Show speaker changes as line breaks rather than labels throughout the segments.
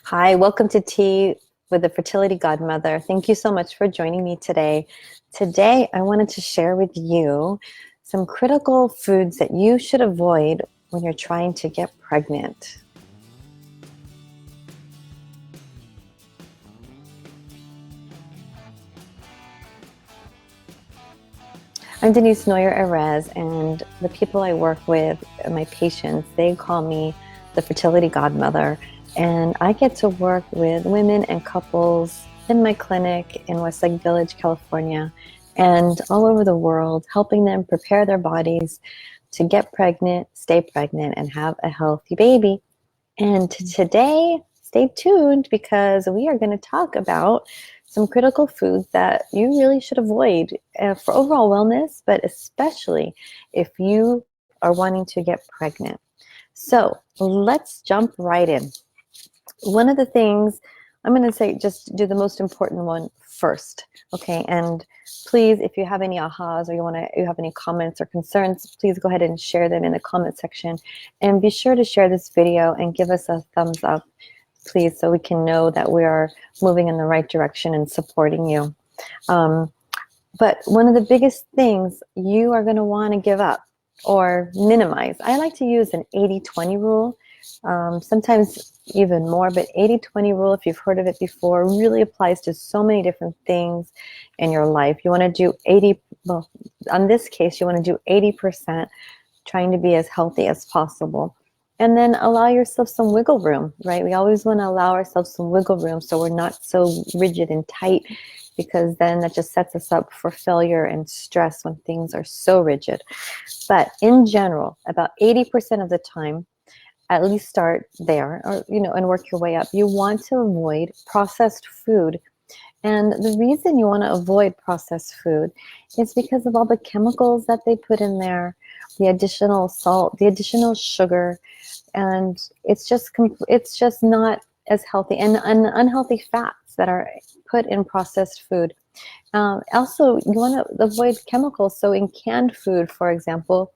Hi, welcome to Tea with the Fertility Godmother. Thank you so much for joining me today. Today, I wanted to share with you some critical foods that you should avoid when you're trying to get pregnant. I'm Denise Noyer-Erez, and the people I work with, my patients, they call me the Fertility Godmother. And I get to work with women and couples in my clinic in Westlake Village, California, and all over the world, helping them prepare their bodies to get pregnant, stay pregnant, and have a healthy baby. And today, stay tuned because we are going to talk about some critical foods that you really should avoid for overall wellness, but especially if you are wanting to get pregnant. So let's jump right in. One of the things I'm going to say, just do the most important one first, okay? And please, if you have any ahas or you have any comments or concerns, please go ahead and share them in the comment section. And be sure to share this video and give us a thumbs up, please, so we can know that we are moving in the right direction and supporting you. But one of the biggest things you are going to want to give up or minimize, I like to use an 80-20 rule. Sometimes even more, but 80-20 rule, if you've heard of it before, really applies to so many different things in your life. You want to do 80, well, on this case, you want to do 80%, trying to be as healthy as possible. And then allow yourself some wiggle room, right? We always want to allow ourselves some wiggle room so we're not so rigid and tight, because then that just sets us up for failure and stress when things are so rigid. But in general, about 80% of the time, at least start there, or and work your way up. You want to avoid processed food. And the reason you want to avoid processed food is because of all the chemicals that they put in there, the additional salt, the additional sugar, and it's just not as healthy, and unhealthy fats that are put in processed food. Also, you want to avoid chemicals. So in canned food, for example,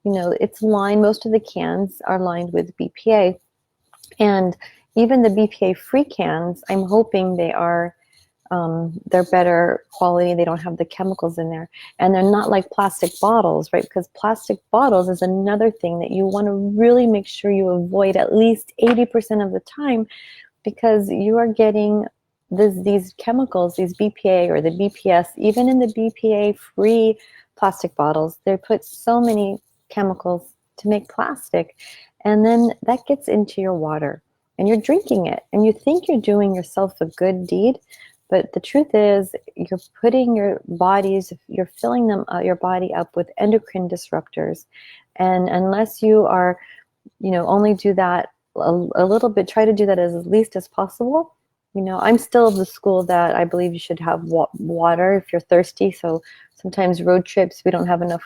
it's lined, most of the cans are lined with BPA. And even the BPA-free cans, I'm hoping they're better quality. They don't have the chemicals in there. And they're not like plastic bottles, right? Because plastic bottles is another thing that you want to really make sure you avoid at least 80% of the time, because you are getting these chemicals, these BPA or the BPS, even in the BPA-free plastic bottles, they put so many chemicals to make plastic, and then that gets into your water and you're drinking it and you think you're doing yourself a good deed, but the truth is you're putting you're filling your body up with endocrine disruptors. And unless you are only do that a little bit, try to do that as least as possible. I'm still of the school that I believe you should have water if you're thirsty. So sometimes road trips, we don't have enough.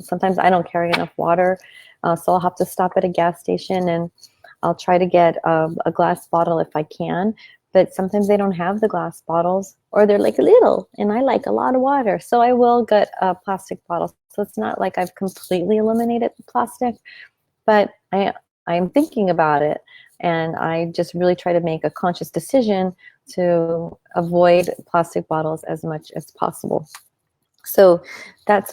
Sometimes I don't carry enough water, so I'll have to stop at a gas station and I'll try to get a glass bottle if I can. But sometimes they don't have the glass bottles, or they're like little, and I like a lot of water, so I will get a plastic bottle. So it's not like I've completely eliminated the plastic, but I'm thinking about it, and I just really try to make a conscious decision to avoid plastic bottles as much as possible. So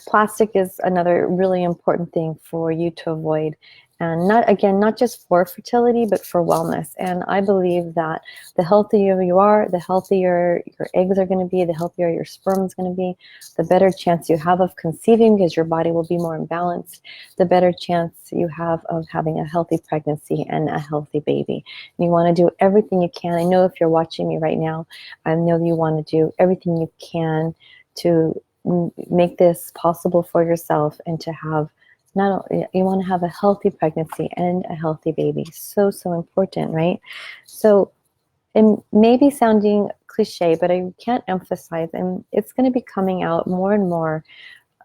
plastic is another really important thing for you to avoid. And not just for fertility, but for wellness. And I believe that the healthier you are, the healthier your eggs are going to be, the healthier your sperm is going to be, the better chance you have of conceiving, because your body will be more imbalanced, the better chance you have of having a healthy pregnancy and a healthy baby. And you want to do everything you can. I know if you're watching me right now, I know you want to do everything you can to make this possible for yourself, and to have you want to have a healthy pregnancy and a healthy baby. So important, right? So it may be sounding cliche, but I can't emphasize, and it's going to be coming out more and more,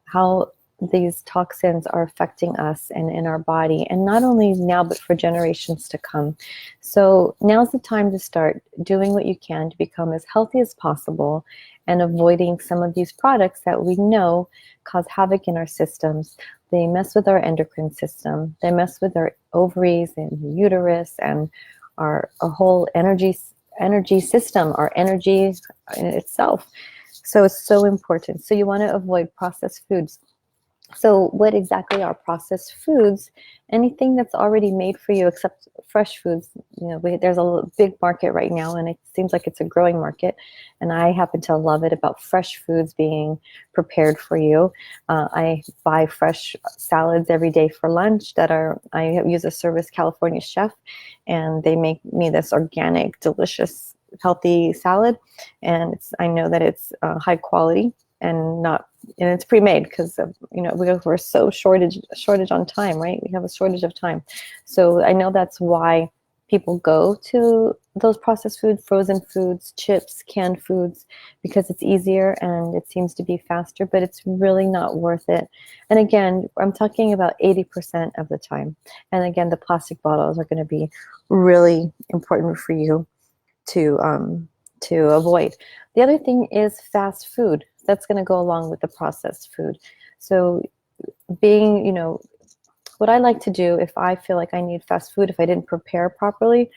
how these toxins are affecting us and in our body, and not only now, but for generations to come. So now's the time to start doing what you can to become as healthy as possible, and avoiding some of these products that we know cause havoc in our systems. They mess with our endocrine system. They mess with our ovaries and uterus and our whole energy system, our energy in itself. So it's so important. So you want to avoid processed foods. So what exactly are processed foods? Anything that's already made for you, except fresh foods. You know, there's a big market right now, and it seems like it's a growing market. And I happen to love it about fresh foods being prepared for you. I buy fresh salads every day for lunch I use a Service California chef, and they make me this organic, delicious, healthy salad. And I know that it's high quality and not, and it's pre-made because we're so shortage on time, right? We have a shortage of time. So I know that's why people go to those processed foods, frozen foods, chips, canned foods, because it's easier and it seems to be faster, but it's really not worth it. And again, I'm talking about 80% of the time. And again, the plastic bottles are going to be really important for you to avoid. The other thing is fast food. That's going to go along with the processed food. So what I like to do if I feel like I need fast food, if I didn't prepare properly,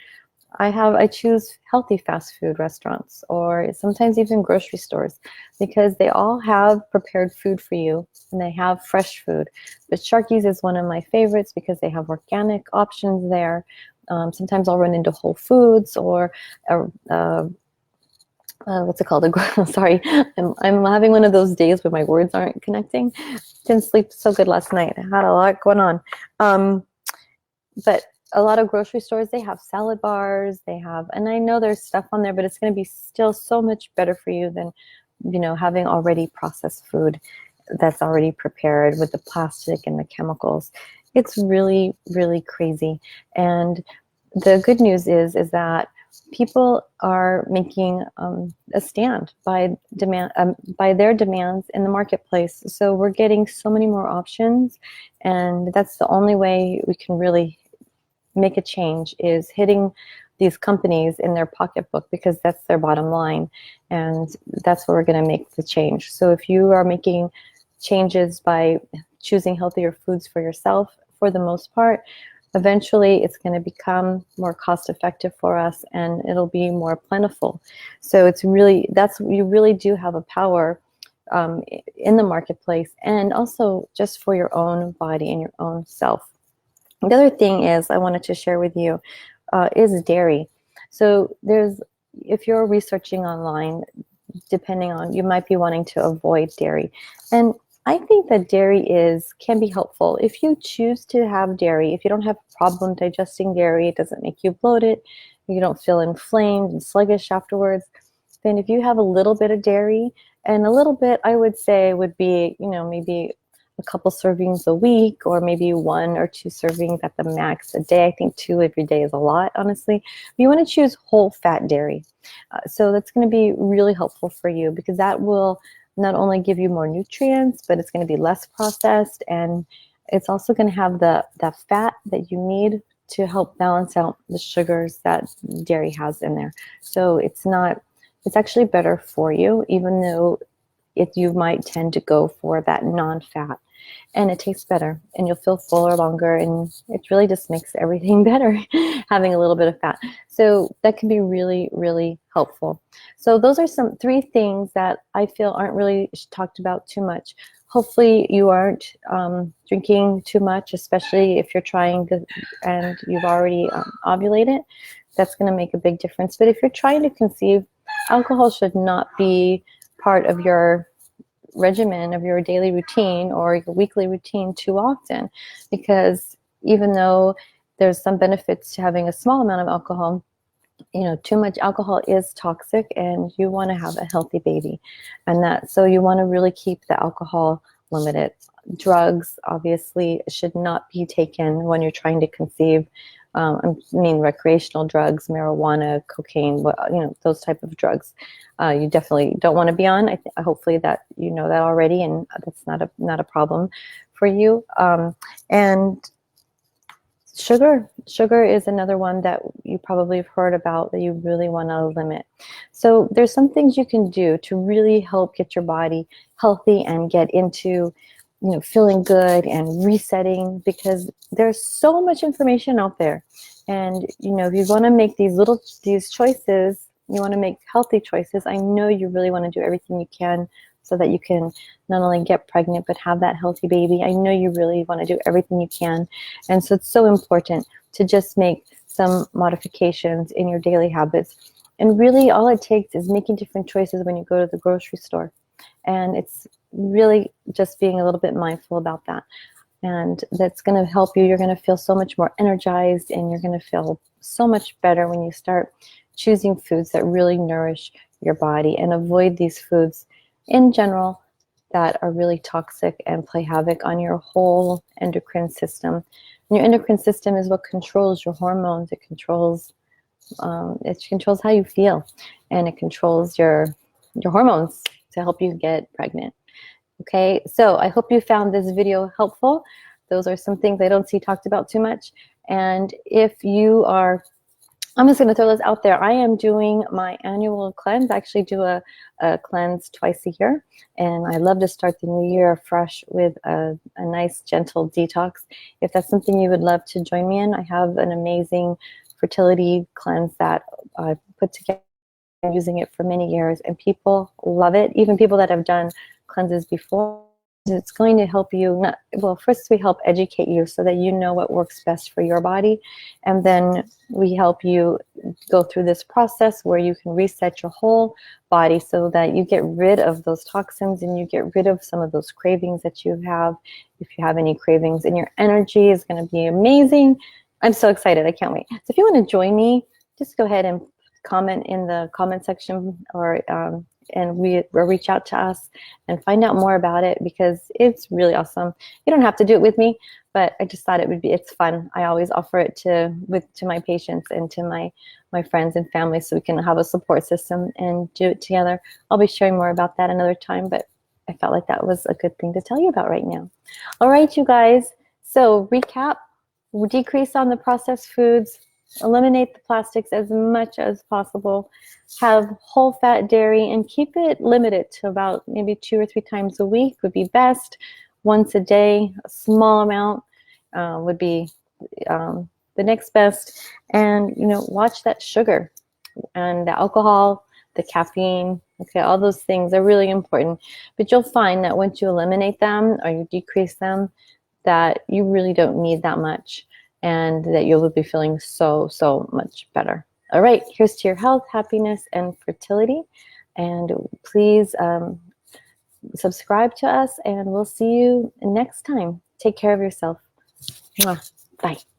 I choose healthy fast food restaurants, or sometimes even grocery stores, because they all have prepared food for you and they have fresh food. But Sharky's is one of my favorites because they have organic options there. Sometimes I'll run into Whole Foods or what's it called? Sorry, I'm having one of those days where my words aren't connecting. Didn't sleep so good last night. I had a lot going on. But a lot of grocery stores, they have salad bars. And I know there's stuff on there, but it's going to be still so much better for you than, having already processed food that's already prepared with the plastic and the chemicals. It's really, really crazy. And the good news is that people are making a stand by their demands in the marketplace. So we're getting so many more options, and that's the only way we can really make a change, is hitting these companies in their pocketbook, because that's their bottom line, and that's where we're going to make the change. So if you are making changes by choosing healthier foods for yourself, for the most part, eventually it's going to become more cost effective for us, and it'll be more plentiful. So you really do have a power in the marketplace, and also just for your own body and your own self. The other thing is I wanted to share with you is dairy. So if you're researching online, you might be wanting to avoid dairy. And I think that dairy can be helpful. If you choose to have dairy, if you don't have a problem digesting dairy, it doesn't make you bloated, you don't feel inflamed and sluggish afterwards, then if you have a little bit of dairy, and a little bit I would say would be, maybe a couple servings a week, or maybe 1 or 2 servings at the max a day. I think 2 every day is a lot, honestly. But you want to choose whole fat dairy. So that's going to be really helpful for you, because that will not only give you more nutrients, but it's going to be less processed, and it's also going to have that fat that you need to help balance out the sugars that dairy has in there. So it's actually better for you, even though you might tend to go for that non-fat, and it tastes better, and you'll feel fuller longer, and it really just makes everything better having a little bit of fat. So that can be really, really helpful. So those are 3 things that I feel aren't really talked about too much. Hopefully you aren't drinking too much, especially if you're trying to, and you've already ovulated. That's going to make a big difference. But if you're trying to conceive, alcohol should not be part of your regimen, of your daily routine or your weekly routine too often, because even though there's some benefits to having a small amount of alcohol, too much alcohol is toxic, and you want to have a healthy baby, so you want to really keep the alcohol limited. Drugs obviously should not be taken when you're trying to conceive. I mean, recreational drugs, marijuana, cocaine, those type of drugs, you definitely don't want to be on. Hopefully that you know that already, and that's not a problem for you. And sugar is another one that you probably have heard about that you really want to limit. So there's some things you can do to really help get your body healthy and get into feeling good and resetting, because there's so much information out there. And if you want to make these choices, you want to make healthy choices. I know you really want to do everything you can so that you can not only get pregnant but have that healthy baby. I know you really want to do everything you can. And so it's so important to just make some modifications in your daily habits. And really all it takes is making different choices when you go to the grocery store. And it's really just being a little bit mindful about that. And that's going to help you. You're going to feel so much more energized, and you're going to feel so much better when you start choosing foods that really nourish your body, and avoid these foods in general that are really toxic and play havoc on your whole endocrine system. And your endocrine system is what controls your hormones. It controls how you feel, and it controls your hormones to help you get pregnant. Okay, so I hope you found this video helpful. Those are some things I don't see talked about too much. And if you are, I'm just going to throw this out there. I am doing my annual cleanse. I actually do a cleanse twice a year. And I love to start the new year fresh with a nice, gentle detox. If that's something you would love to join me in, I have an amazing fertility cleanse that I've put together. I'm using it for many years, and people love it. Even people that have done cleanses before. It's going to help you, first we help educate you so that you know what works best for your body, and then we help you go through this process where you can reset your whole body so that you get rid of those toxins and you get rid of some of those cravings that you have, if you have any cravings, and your energy is going to be amazing. I'm so excited. I can't wait. So if you want to join me, just go ahead and comment in the comment section, or reach out to us and find out more about it, because it's really awesome. You don't have to do it with me, but I just thought it's fun. I always offer it to my patients and to my friends and family, so we can have a support system and do it together. I'll be sharing more about that another time, but I felt like that was a good thing to tell you about right now. All right, you guys. So recap: decrease on the processed foods, eliminate the plastics as much as possible, have whole fat dairy, and keep it limited to about maybe 2 or 3 times a week would be best. Once a day, a small amount would be the next best. And watch that sugar and the alcohol, the caffeine. Okay, all those things are really important. But you'll find that once you eliminate them or you decrease them, that you really don't need that much, and that you'll be feeling so much better. All right, here's to your health, happiness, and fertility. And please subscribe to us, and we'll see you next time. Take care of yourself. Mwah. Bye.